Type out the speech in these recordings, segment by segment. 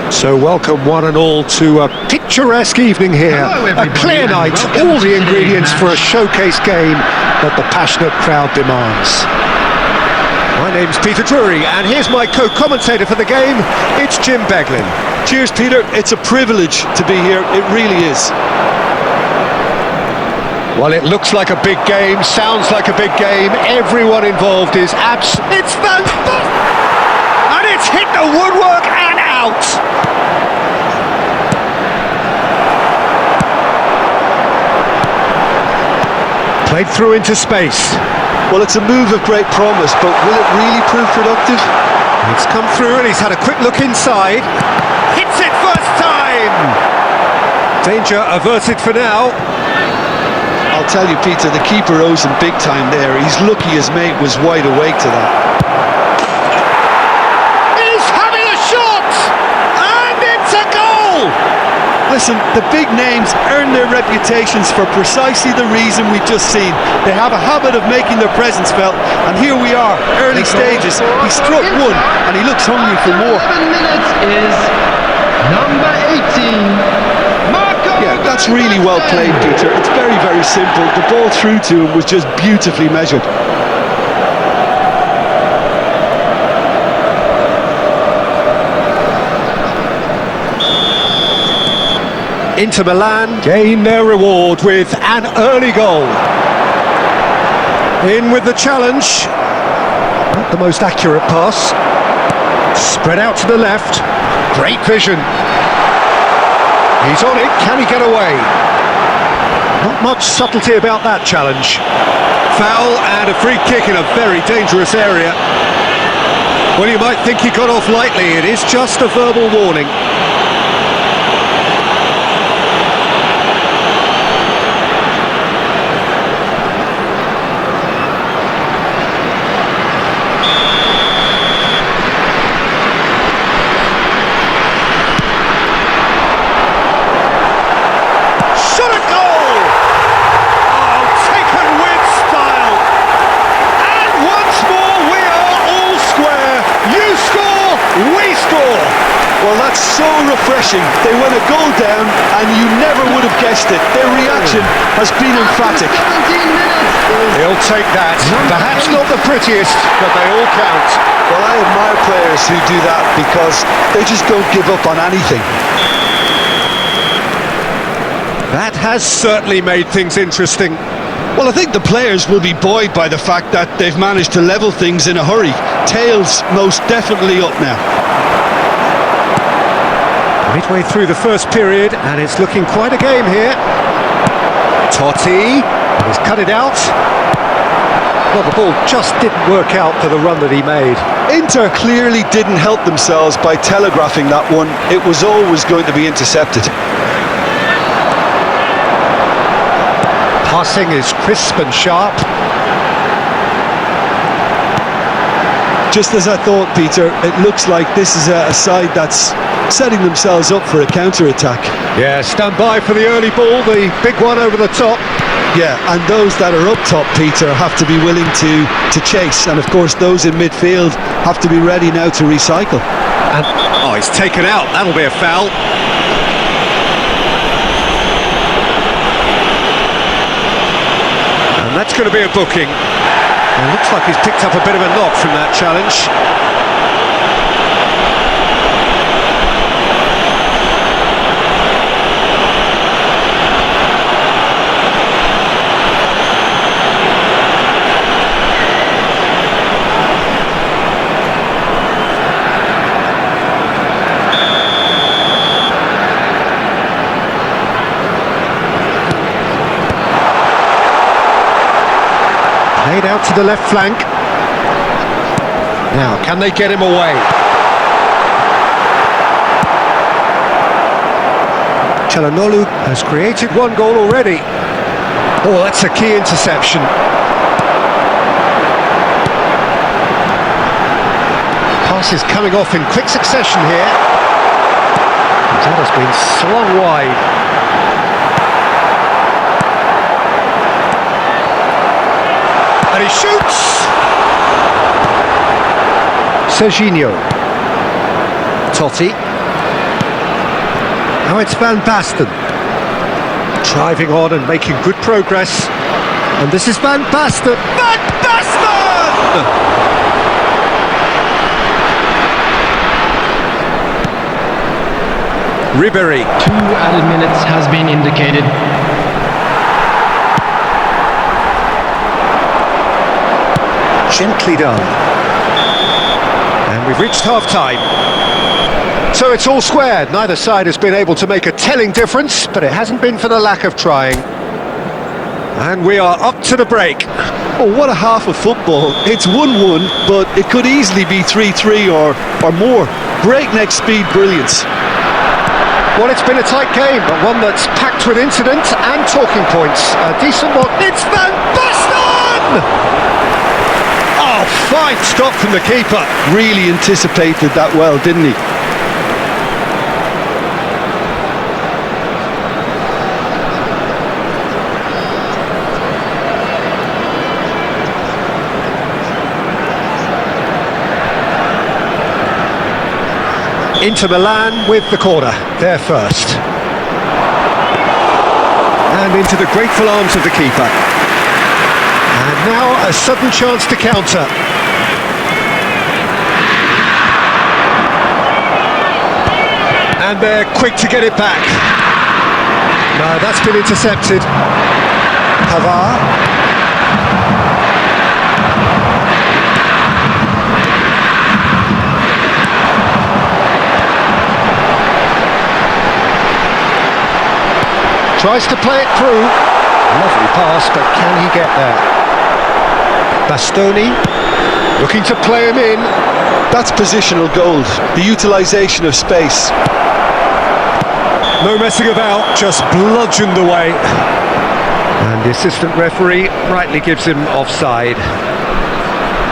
So welcome one and all to a picturesque evening here. A clear night, all the ingredients for a showcase game that the passionate crowd demands. My name's Peter Drury, and here's my co-commentator for the game, it's Jim Beglin. Cheers, Peter. It's a privilege to be here, it really is. Well, it looks like a big game, sounds like a big game, everyone involved is it's fantastic! And it's hit the woodwork and out! Played through into space. Well, it's a move of great promise, but will it really prove productive? It's come through and he's had a quick look inside. Hits it first time! Danger averted for now. I'll tell you, Peter, the keeper owes him big time there. He's lucky his mate was wide awake to that. He's having a shot! And it's a goal! Listen, the big names earn their reputations for precisely the reason we've just seen. They have a habit of making their presence felt, and here we are, early stages. He struck one, and he looks hungry for more. 11 minutes is number 18. Yeah, that's really well played, Peter. It's very, very simple. The ball through to him was just beautifully measured. Inter Milan gain their reward with an early goal. In with the challenge. Not the most accurate pass. Spread out to the left. Great vision. He's on it, can he get away? Not much subtlety about that challenge. Foul and a free kick in a very dangerous area. Well, you might think he got off lightly, it is just a verbal warning. Well, that's so refreshing. They went a goal down and you never would have guessed it. Their reaction has been emphatic. He'll take that. Perhaps not the prettiest, but they all count. Well, I admire players who do that because they just don't give up on anything. That has certainly made things interesting. Well, I think the players will be buoyed by the fact that they've managed to level things in a hurry. Tails most definitely up now. Midway through the first period, and it's looking quite a game here. Totti, he's cut it out. Well, the ball just didn't work out for the run that he made. Inter clearly didn't help themselves by telegraphing that one. It was always going to be intercepted. Passing is crisp and sharp. Just as I thought, Peter, it looks like this is a side that's setting themselves up for a counter-attack. Yeah, stand by for the early ball, the big one over the top. Yeah, and those that are up top, Peter, have to be willing to chase. And of course, those in midfield have to be ready now to recycle. And he's taken out. That'll be a foul. And that's going to be a booking. It looks like he's picked up a bit of a knock from that challenge. Played out to the left flank. Now, can they get him away? Çalhanoğlu has created one goal already. Oh, that's a key interception. Pass is coming off in quick succession here. That has been swung wide. And he shoots! Serginho. Totti. Now it's Van Basten. Driving on and making good progress. And this is Van Basten. Van Basten! Ribéry. 2 added minutes has been indicated. Gently done. And we've reached half-time. So it's all squared. Neither side has been able to make a telling difference, but it hasn't been for the lack of trying. And we are up to the break. Oh, what a half of football. It's 1-1, but it could easily be 3-3 or more. Breakneck speed brilliance. Well, it's been a tight game, but one that's packed with incident and talking points. A decent one. It's Van Basten! Oh, fine stop from the keeper. Really anticipated that well, didn't he? Inter Milan with the corner, there first. And into the grateful arms of the keeper. And now a sudden chance to counter. And they're quick to get it back. No, that's been intercepted. Pavard. Tries to play it through. Lovely pass, but can he get there? Bastoni looking to play him in. That's positional gold, the utilisation of space. No messing about, just bludgeoned away. And the assistant referee rightly gives him offside.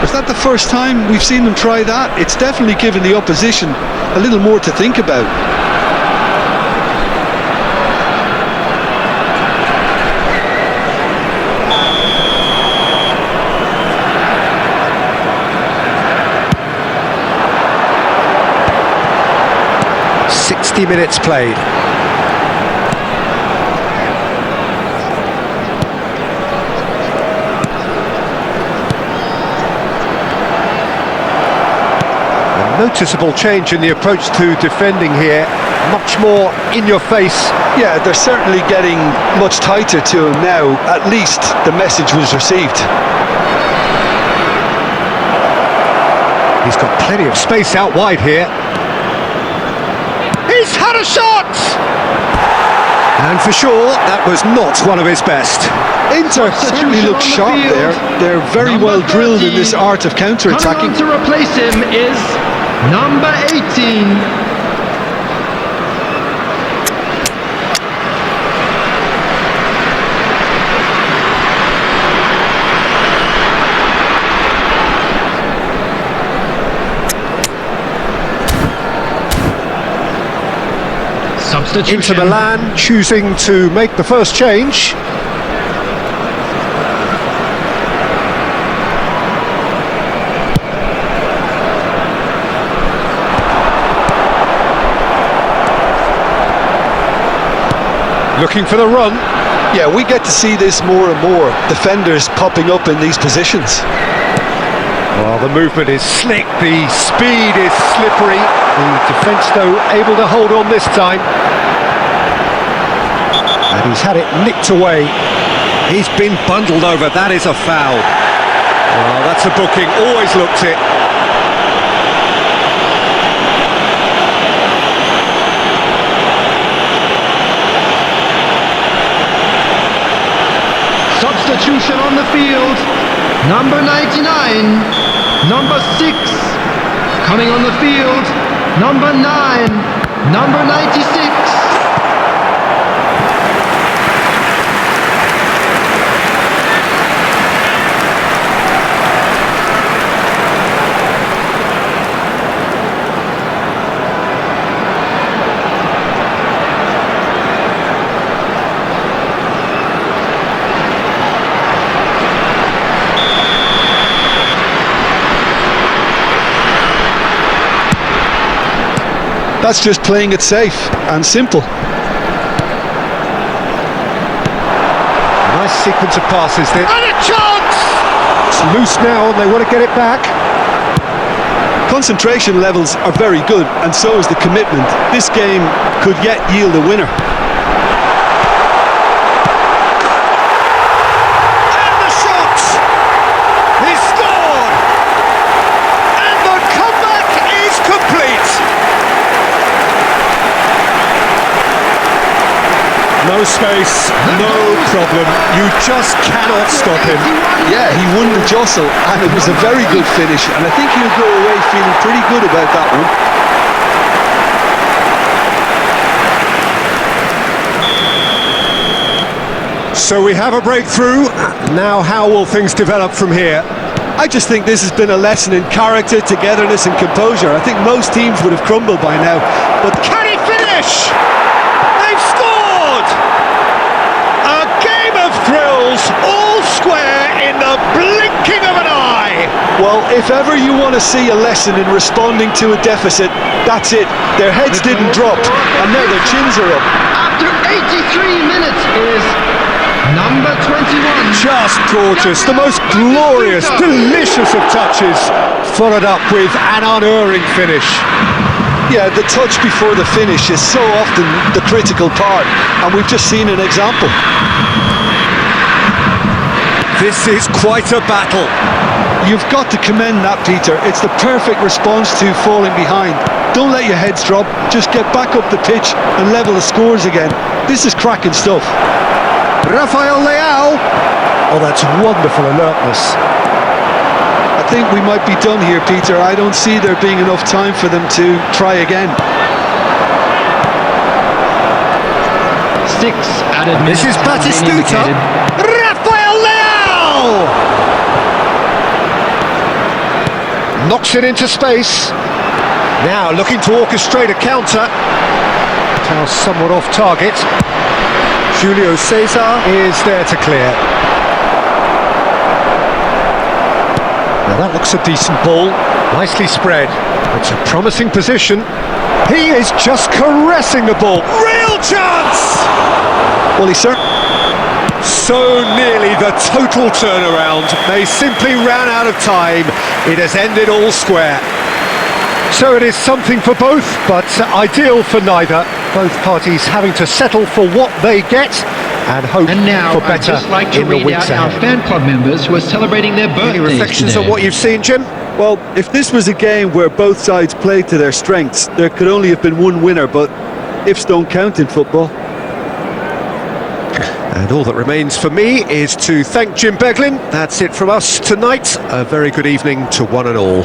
Is that the first time we've seen them try that? It's definitely given the opposition a little more to think about. Minutes played. A noticeable change in the approach to defending here. Much more in your face. Yeah, they're certainly getting much tighter to him now. At least the message was received. He's got plenty of space out wide here. He's had a shot! And for sure, that was not one of his best. Inter certainly look sharp there. They're very well drilled in this art of counter-attacking. Coming on to replace him is number 18. Inter Milan choosing to make the first change. Looking for the run. Yeah, we get to see this more and more. Defenders popping up in these positions. Well, the movement is slick, the speed is slippery. The defence, though, able to hold on this time. And he's had it nicked away. He's been bundled over. That is a foul. Well, that's a booking. Always looked it. Substitution on the field. Number 99. Number 6. Coming on the field. Number 9. Number 96. That's just playing it safe and simple. Nice sequence of passes there. And a chance! It's loose now and they want to get it back. Concentration levels are very good, and so is the commitment. This game could yet yield a winner. And the shot! He scored! And the comeback is complete! No space, no problem. You just cannot stop him. Yeah, he won the jostle, and it was a very good finish, and I think he'll go away feeling pretty good about that one. So we have a breakthrough. Now how will things develop from here? I just think this has been a lesson in character, togetherness and composure. I think most teams would have crumbled by now, but Can he finish? They've scored! A game of thrills, all square in the blinking of an eye! well, if ever you want to see a lesson in responding to a deficit, that's it. Their heads didn't drop, and now their chins are up. After 83 minutes is number 21. Just gorgeous, the most glorious, delicious of touches, followed up with an unerring finish. Yeah, the touch before the finish is so often the critical part, and we've just seen an example. This is quite a battle. You've got to commend that, Peter. It's the perfect response to falling behind. Don't let your heads drop, just get back up the pitch and level the scores again. This is cracking stuff. Rafael Leao. Oh, that's wonderful alertness. I think we might be done here, Peter. I don't see there being enough time for them to try again. 6 added minutes. This is have been Batistuta. indicated. Rafael Leao! Knocks it into space. Now looking to orchestrate a counter. Now somewhat off target. Julio Cesar is there to clear. Now that looks a decent ball, nicely spread. It's a promising position. He is just caressing the ball. Real chance! Well, he's certainly... So nearly the total turnaround. They simply ran out of time. It has ended all square. So it is something for both, but ideal for neither. Both parties having to settle for what they get and hope And now for I'd better just like to in the read weeks out our ahead. fan club members who are celebrating their birthdays Any reflections today. on what you've seen, Jim? Well, if this was a game where both sides played to their strengths, there could only have been one winner, but ifs don't count in football. And all that remains for me is to thank Jim Beglin. That's it from us tonight. A very good evening to one and all.